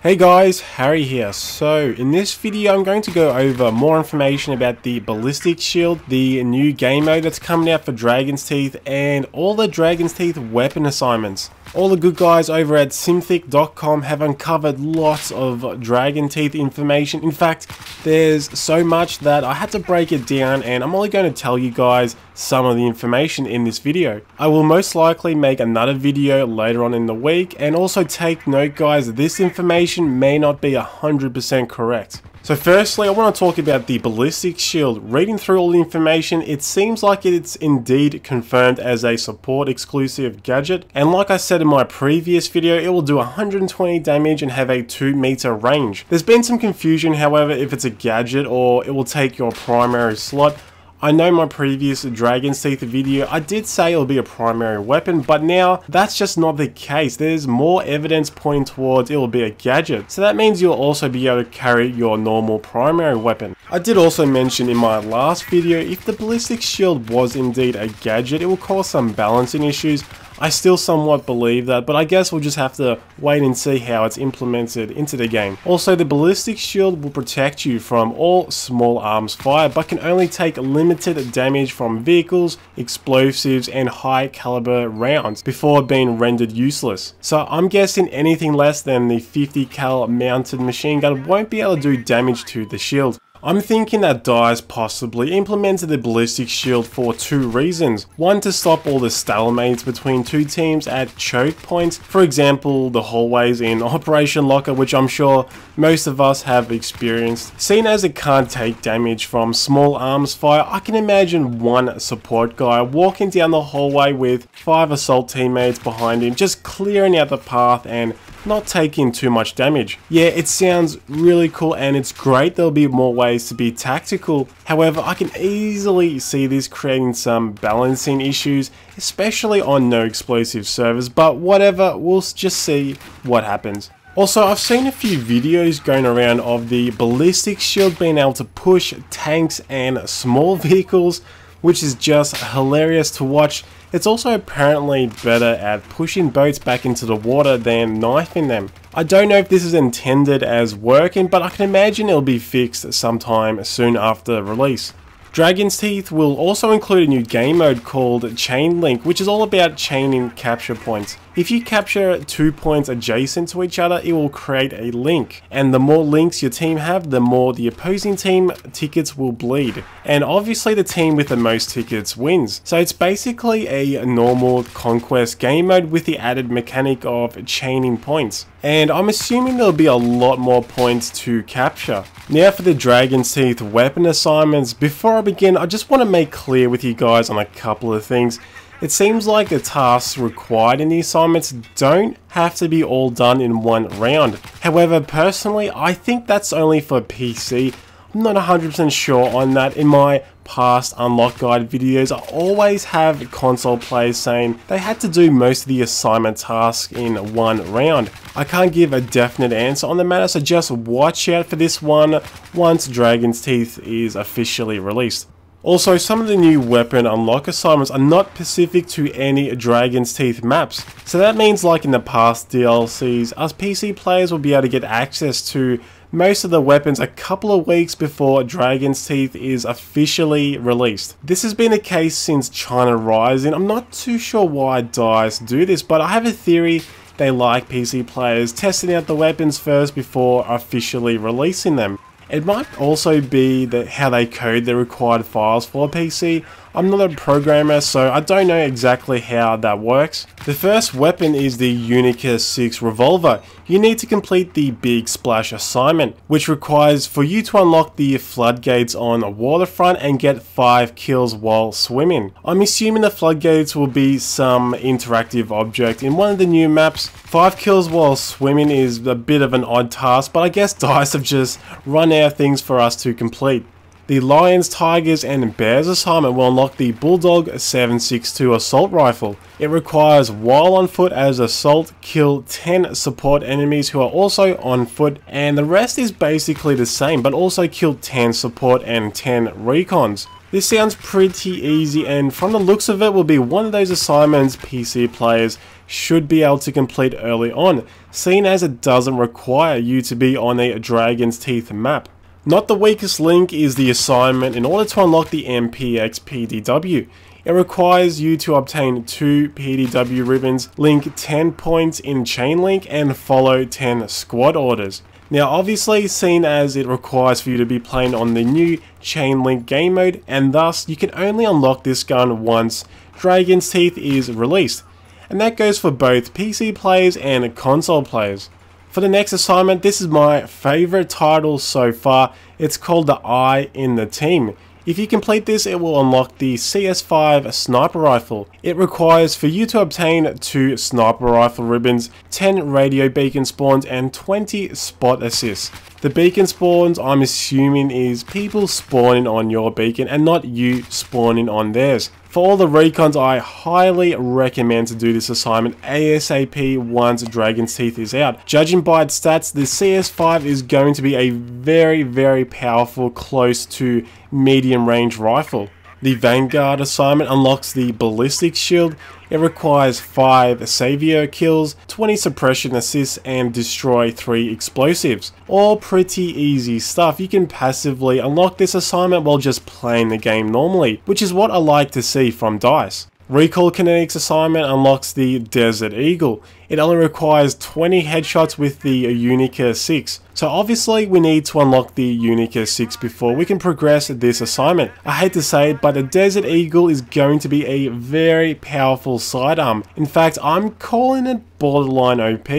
Hey guys, Harry here. So in this video I'm going to go over more information about the Ballistics Shield, the new game mode that's coming out for Dragon's Teeth, and all the Dragon's Teeth weapon assignments. All the good guys over at Simthic.com have uncovered lots of Dragon Teeth information. In fact, there's so much that I had to break it down, and I'm only going to tell you guys some of the information in this video. I will most likely make another video later on in the week, and also take note guys, this information may not be 100% correct. So firstly, I want to talk about the Ballistic Shield. Reading through all the information, it seems like it's indeed confirmed as a support exclusive gadget, and like I said in my previous video, it will do 120 damage and have a 2-meter range. There's been some confusion, however, if it's a gadget or it will take your primary slot. I know my previous Dragon's Teeth video, I did say it'll be a primary weapon, but now that's just not the case. There's more evidence pointing towards it will be a gadget. So that means you'll also be able to carry your normal primary weapon. I did also mention in my last video, if the Ballistic Shield was indeed a gadget, it will cause some balancing issues. I still somewhat believe that, but I guess we'll just have to wait and see how it's implemented into the game. Also, the Ballistic Shield will protect you from all small arms fire, but can only take limited damage from vehicles, explosives, and high caliber rounds before being rendered useless. So I'm guessing anything less than the 50 cal mounted machine gun won't be able to do damage to the shield. I'm thinking that DICE possibly implemented the Ballistic Shield for two reasons. One, to stop all the stalemates between two teams at choke points, for example the hallways in Operation Locker, which I'm sure most of us have experienced. Seeing as it can't take damage from small arms fire, I can imagine one support guy walking down the hallway with 5 assault teammates behind him, just clearing out the path and not taking too much damage. Yeah, it sounds really cool and it's great there'll be more ways to be tactical. However, I can easily see this creating some balancing issues, especially on no explosive servers, but whatever, we'll just see what happens. Also, I've seen a few videos going around of the Ballistic Shield being able to push tanks and small vehicles, which is just hilarious to watch. It's also apparently better at pushing boats back into the water than knifing them. I don't know if this is intended as working, but I can imagine it'll be fixed sometime soon after release. Dragon's Teeth will also include a new game mode called Chain Link, which is all about chaining capture points. If you capture 2 points adjacent to each other, it will create a link, and the more links your team have, the more the opposing team tickets will bleed, and obviously the team with the most tickets wins. So it's basically a normal conquest game mode with the added mechanic of chaining points, and I'm assuming there'll be a lot more points to capture. Now for the Dragon's Teeth weapon assignments. Before I begin, I just want to make clear with you guys on a couple of things. It seems like the tasks required in the assignments don't have to be all done in one round. However, personally, I think that's only for PC. I'm not 100% sure on that. In my past Unlock Guide videos, I always have console players saying they had to do most of the assignment tasks in one round. I can't give a definite answer on the matter, so just watch out for this one once Dragon's Teeth is officially released. Also, some of the new weapon unlock assignments are not specific to any Dragon's Teeth maps. So that means, like in the past DLCs, us PC players will be able to get access to most of the weapons a couple of weeks before Dragon's Teeth is officially released. This has been the case since China Rising. I'm not too sure why DICE do this, but I have a theory they like PC players testing out the weapons first before officially releasing them. It might also be that how they code the required files for PC. I'm not a programmer, so I don't know exactly how that works. The first weapon is the Unica 6 revolver. You need to complete the Big Splash assignment, which requires for you to unlock the floodgates on Waterfront and get 5 kills while swimming. I'm assuming the floodgates will be some interactive object in one of the new maps. 5 kills while swimming is a bit of an odd task, but I guess DICE have just run out of things for us to complete. The Lions, Tigers and Bears assignment will unlock the Bulldog 7.62 assault rifle. It requires, while on foot as assault, kill 10 support enemies who are also on foot, and the rest is basically the same, but also kill 10 support and 10 recons. This sounds pretty easy, and from the looks of it will be one of those assignments PC players should be able to complete early on, seeing as it doesn't require you to be on a Dragon's Teeth map. Not the weakest link is the assignment in order to unlock the MPX PDW. It requires you to obtain 2 PDW ribbons, link 10 points in chain link, and follow 10 squad orders. Now obviously, seeing as it requires for you to be playing on the new chain link game mode, and thus you can only unlock this gun once Dragon's Teeth is released. And that goes for both PC players and console players. For the next assignment, this is my favourite title so far. It's called the Eye in the Team. If you complete this, it will unlock the CS5 Sniper Rifle. It requires for you to obtain 2 Sniper Rifle ribbons, 10 radio beacon spawns, and 20 spot assists. The beacon spawns, I'm assuming, is people spawning on your beacon and not you spawning on theirs. For all the recons, I highly recommend to do this assignment ASAP once Dragon's Teeth is out. Judging by its stats, the CS5 is going to be a very powerful close to medium range rifle. The Vanguard assignment unlocks the Ballistic Shield. It requires 5 Savior kills, 20 suppression assists, and destroy 3 explosives. All pretty easy stuff. You can passively unlock this assignment while just playing the game normally, which is what I like to see from DICE. Recoil Kinetics assignment unlocks the Desert Eagle. It only requires 20 headshots with the Unica 6. So obviously we need to unlock the Unica 6 before we can progress this assignment. I hate to say it, but the Desert Eagle is going to be a very powerful sidearm. In fact, I'm calling it borderline OP.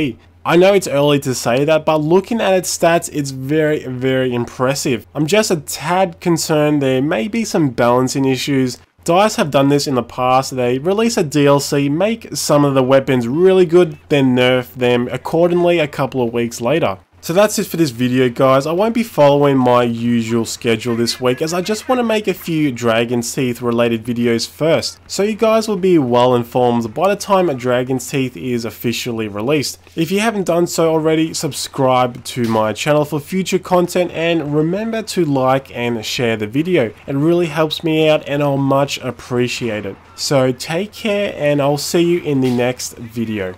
I know it's early to say that, but looking at its stats, it's very impressive. I'm just a tad concerned there may be some balancing issues. DICE have done this in the past. They release a DLC, make some of the weapons really good, then nerf them accordingly a couple of weeks later. So that's it for this video, guys. I won't be following my usual schedule this week, as I just want to make a few Dragon's Teeth related videos first, so you guys will be well informed by the time Dragon's Teeth is officially released. If you haven't done so already, subscribe to my channel for future content, and remember to like and share the video. It really helps me out and I'll much appreciate it. So take care, and I'll see you in the next video.